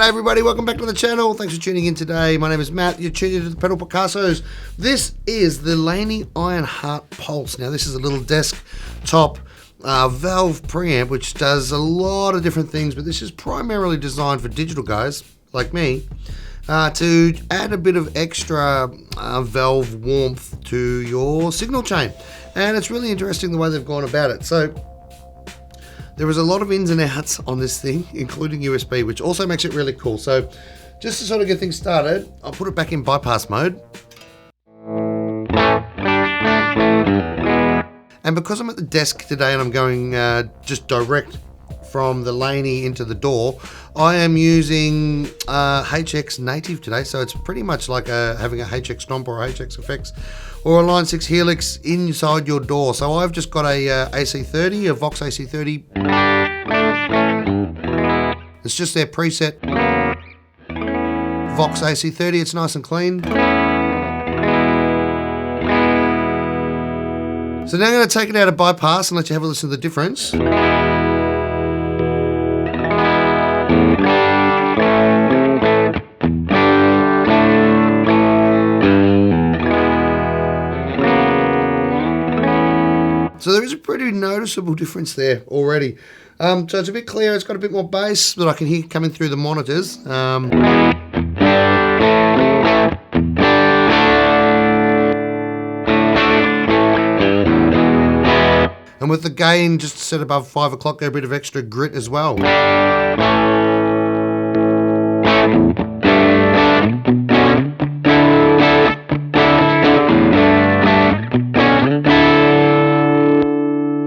G'day everybody, welcome back to the channel. Thanks for tuning in today. My name is Matt. You're tuning into the Pedal Picassos. This is the Laney Ironheart Pulse. Now this is a little desktop valve preamp which does a lot of different things, but this is primarily designed for digital guys like me to add a bit of extra valve warmth to your signal chain. And it's really interesting the way they've gone about it. So there is a lot of ins and outs on this thing, including USB, which also makes it really cool. So just to sort of get things started, I'll put it back in bypass mode. And because I'm at the desk today and I'm going just direct from the Laney into the door, I am using HX Native today. So it's pretty much like having a HX Stomp or a HX Effects or a Line 6 Helix inside your door. So I've just got a AC30, a Vox AC30. It's just their preset Vox AC30. It's nice and clean. So now I'm going to take it out of bypass and let you have a listen to the difference. So there is a pretty noticeable difference there already. So it's a bit clearer, it's got a bit more bass that I can hear coming through the monitors. And with the gain just set above 5 o'clock, there a bit of extra grit as well.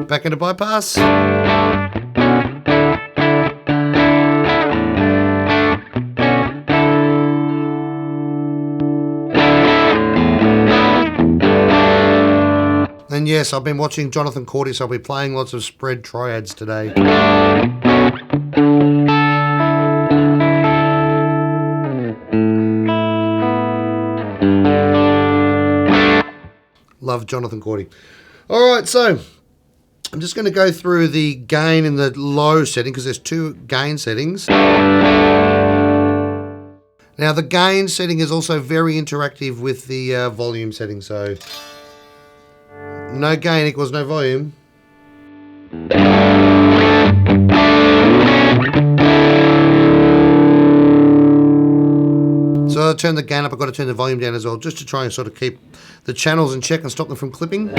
Back into bypass. And yes, I've been watching Jonathan Cordy, so I'll be playing lots of spread triads today. Love Jonathan Cordy. Alright, so I'm just going to go through the gain in the low setting because there's two gain settings. Now the gain setting is also very interactive with the volume setting, so no gain equals no volume. So I'll turn the gain up, I've got to turn the volume down as well, just to try and sort of keep the channels in check and stop them from clipping.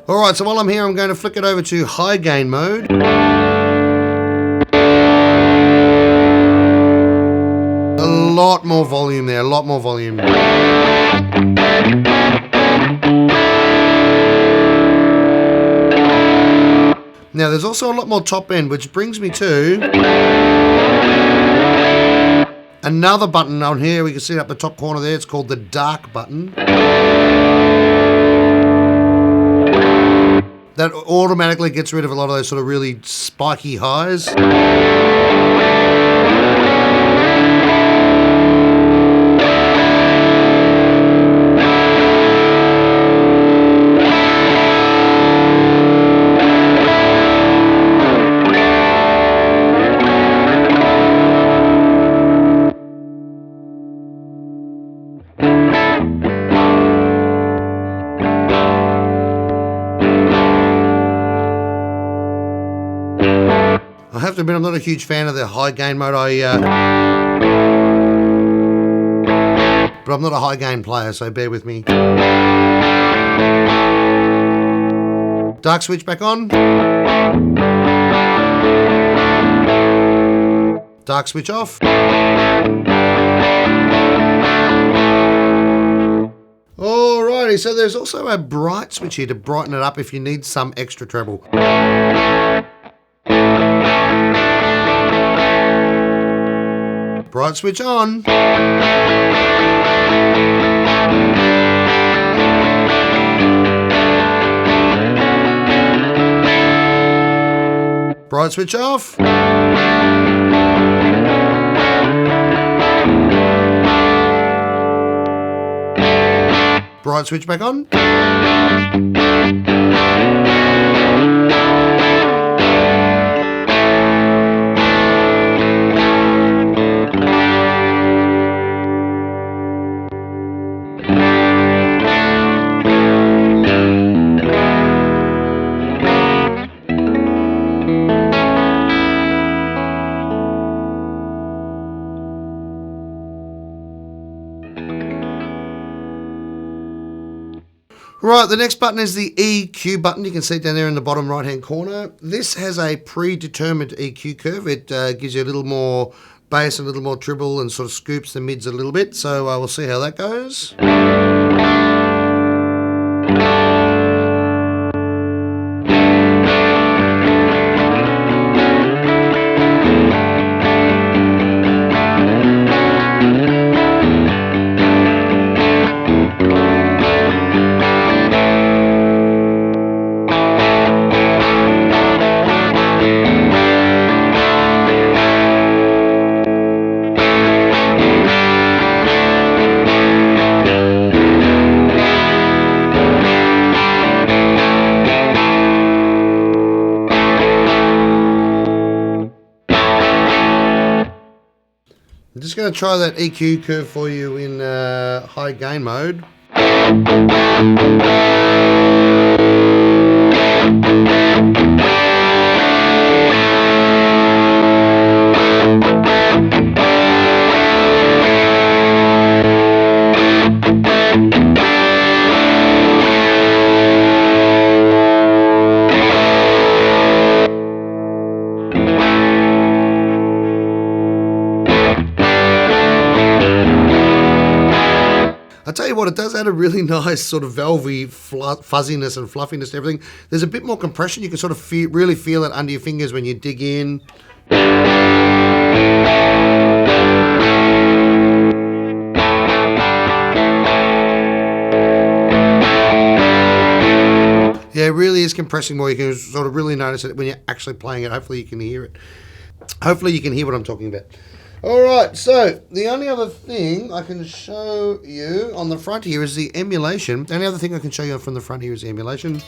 Alright, so while I'm here, I'm going to flick it over to high gain mode. A lot more volume there, a lot more volume. Now there's also a lot more top end, which brings me to another button on here. We can see it up the top corner there. It's called the dark button. That automatically gets rid of a lot of those sort of really spiky highs. I have to admit, I'm not a huge fan of the high gain mode. But I'm not a high gain player, so bear with me. Dark switch back on. Dark switch off. Alrighty, so there's also a bright switch here to brighten it up if you need some extra treble. Bright switch on. Bright switch off. Bright switch back on. Right, the next button is the EQ button. You can see it down there in the bottom right-hand corner. This has a predetermined EQ curve. It gives you a little more bass, a little more treble, and sort of scoops the mids a little bit. So we'll see how that goes. I'm just going to try that EQ curve for you in high gain mode. I tell you what, it does add a really nice sort of velvety fuzziness and fluffiness to everything. There's a bit more compression. You can sort of really feel it under your fingers when you dig in. Yeah, it really is compressing more. You can sort of really notice it when you're actually playing it. Hopefully you can hear it. Hopefully you can hear what I'm talking about. All right, so the only other thing I can show you on the front here is the emulation. The only other thing I can show you from the front here is the emulation.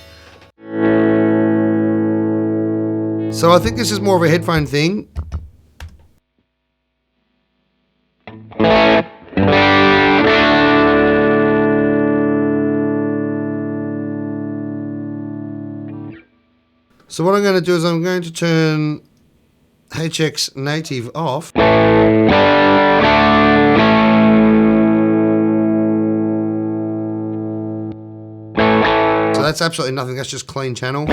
So I think this is more of a headphone thing. So what I'm going to do is I'm going to turn HX native off. So that's absolutely nothing, that's just clean channel.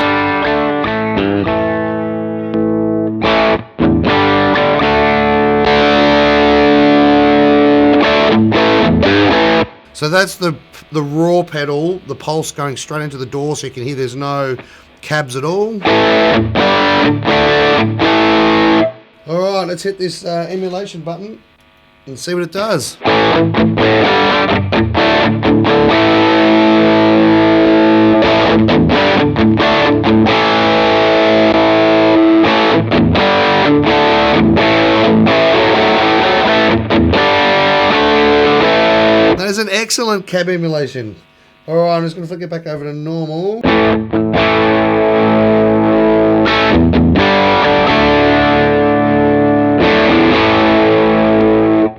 So that's the raw pedal, the pulse going straight into the door, so you can hear there's no cabs at all. Alright, let's hit this emulation button and see what it does. That is an excellent cab emulation. Alright, I'm just going to flick it back over to normal.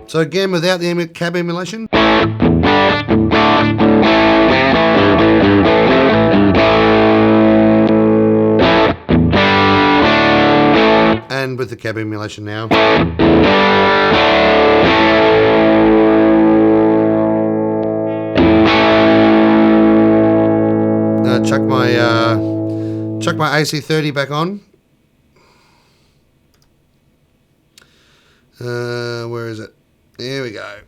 So again, without the cab emulation. And with the cab emulation now. Chuck my AC30 back on. Where is it? There we go.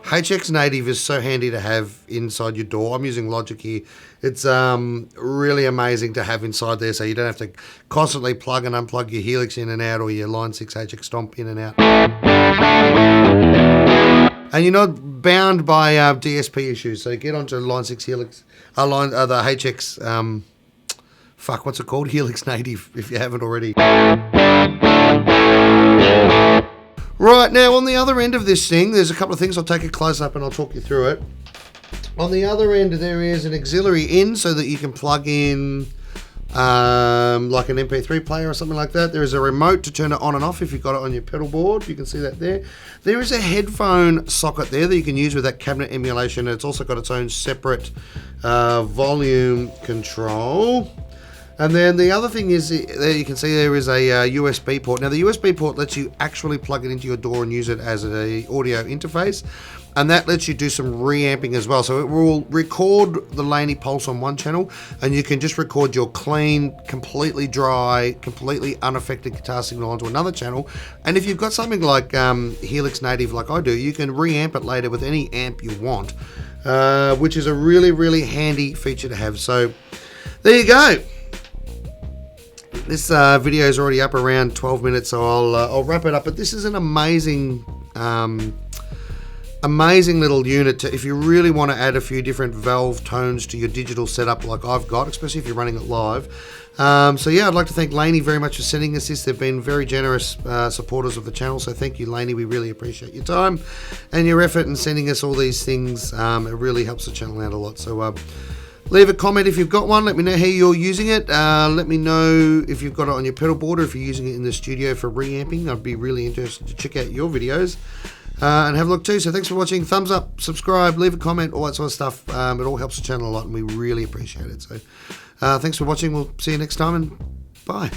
HX Native is so handy to have inside your door. I'm using Logic here. It's really amazing to have inside there, so you don't have to constantly plug and unplug your Helix in and out, or your Line 6 HX Stomp in and out. And you're not bound by DSP issues. So get onto Line 6 Helix, the HX, what's it called? Helix Native, if you haven't already. Right, now on the other end of this thing, there's a couple of things. I'll take a close up and I'll talk you through it. On the other end, there is an auxiliary in so that you can plug in like an MP3 player or something like that. There is a remote to turn it on and off if you've got it on your pedal board. You can see that there. There is a headphone socket there that you can use with that cabinet emulation. It's also got its own separate volume control. And then the other thing is, there you can see there is a USB port. Now the USB port lets you actually plug it into your DAW and use it as an audio interface. And that lets you do some reamping as well. So it will record the Laney Pulse on one channel, and you can just record your clean, completely dry, completely unaffected guitar signal onto another channel. And if you've got something like Helix Native like I do, you can reamp it later with any amp you want, which is a really, really handy feature to have. So there you go. This video is already up around 12 minutes, so I'll wrap it up. But this is an amazing little unit if you really want to add a few different valve tones to your digital setup like I've got, especially if you're running it live. So yeah, I'd like to thank Laney very much for sending us this. They've been very generous supporters of the channel, so thank you, Laney. We really appreciate your time and your effort in sending us all these things. It really helps the channel out a lot. So leave a comment if you've got one. Let me know how you're using it. Let me know if you've got it on your pedal board or if you're using it in the studio for reamping. I'd be really interested to check out your videos and have a look too. So thanks for watching. Thumbs up, subscribe, leave a comment, all that sort of stuff. It all helps the channel a lot and we really appreciate it. So thanks for watching. We'll see you next time and bye.